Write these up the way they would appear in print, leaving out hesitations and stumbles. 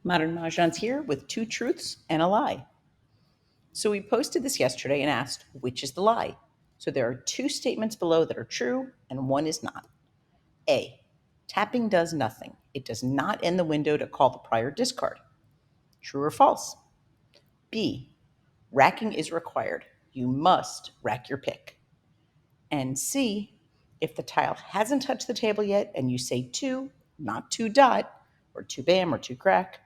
Modern Mahjong's here with two truths and a lie. So we posted this yesterday and asked, which is the lie? So there are two statements below that are true and one is not. A, tapping does nothing. It does not end the window to call the prior discard. True or false? B, racking is required. You must rack your pick. And C, if the tile hasn't touched the table yet and you say two, not two dot, or two bam or two crack,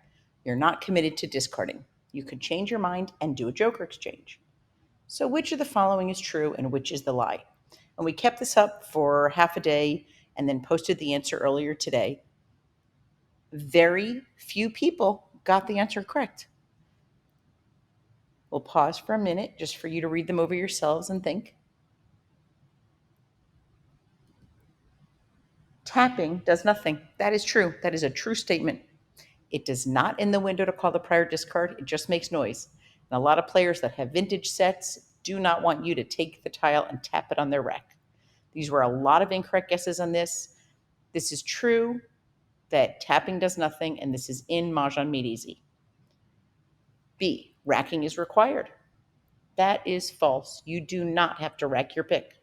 you're not committed to discarding. You could change your mind and do a joker exchange. So, which of the following is true and which is the lie? And we kept this up for half a day and then posted the answer earlier today. Very few people got the answer correct. We'll pause for a minute just for you to read them over yourselves and think. Tapping does nothing. That is true. That is a true statement. It does not end the window to call the prior discard. It just makes noise. And a lot of players that have vintage sets do not want you to take the tile and tap it on their rack. These were a lot of incorrect guesses on this. This is true that tapping does nothing, and this is in Mahjong Made Easy. B, racking is required. That is false. You do not have to rack your pick.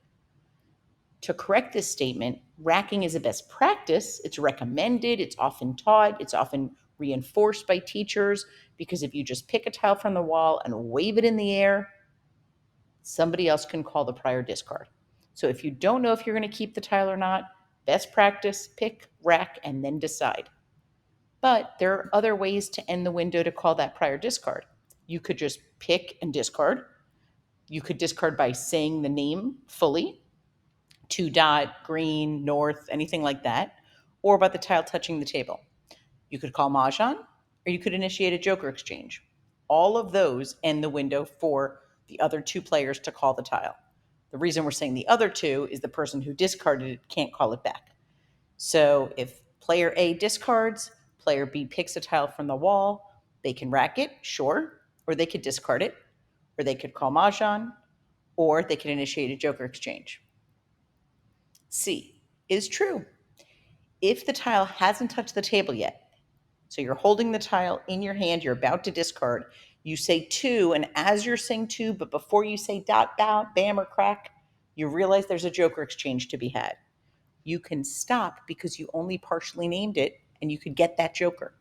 To correct this statement, racking is a best practice. It's recommended, it's often taught, it's often reinforced by teachers because if you just pick a tile from the wall and wave it in the air, somebody else can call the prior discard. So if you don't know if you're going to keep the tile or not, best practice, pick, rack, and then decide. But there are other ways to end the window to call that prior discard. You could just pick and discard. You could discard by saying the name fully, two dot, green, north, anything like that, or about the tile touching the table. You could call Mahjong, or you could initiate a joker exchange. All of those end the window for the other two players to call the tile. The reason we're saying the other two is the person who discarded it can't call it back. So if player A discards, player B picks a tile from the wall, they can rack it, sure, or they could discard it, or they could call Mahjong, or they could initiate a joker exchange. C is true. If the tile hasn't touched the table yet, so you're holding the tile in your hand, you're about to discard, you say two, and as you're saying two, but before you say dot, dot, bam, or crack, you realize there's a joker exchange to be had. You can stop because you only partially named it and you could get that joker.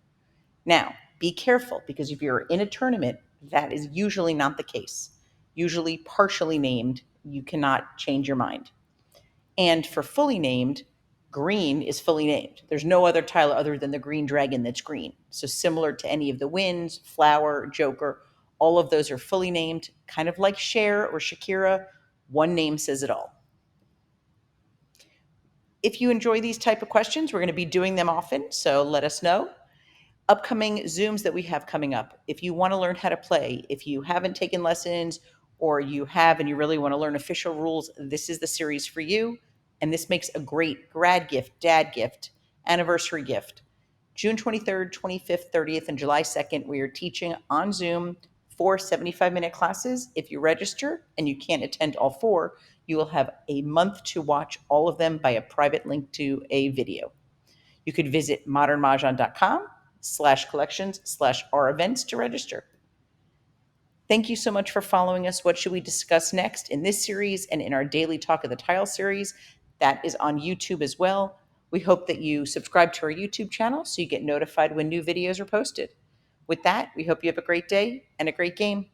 Now, be careful because if you're in a tournament, that is usually not the case. Usually, partially named, you cannot change your mind. And for fully named, green is fully named. There's no other tile other than the green dragon that's green. So similar to any of the winds, flower, joker, all of those are fully named, kind of like Cher or Shakira. One name says it all. If you enjoy these type of questions, we're going to be doing them often, so let us know. Upcoming Zooms that we have coming up. If you want to learn how to play, if you haven't taken lessons or you have and you really want to learn official rules, this is the series for you. And this makes a great grad gift, dad gift, anniversary gift. June 23rd, 25th, 30th, and July 2nd, we are teaching on Zoom 4 75-minute classes. If you register and you can't attend all four, you will have a month to watch all of them by a private link to a video. You could visit modernmahjong.com/collections/our events to register. Thank you so much for following us. What should we discuss next in this series and in our daily Talk of the Tile series? That is on YouTube as well. We hope that you subscribe to our YouTube channel so you get notified when new videos are posted. With that, we hope you have a great day and a great game.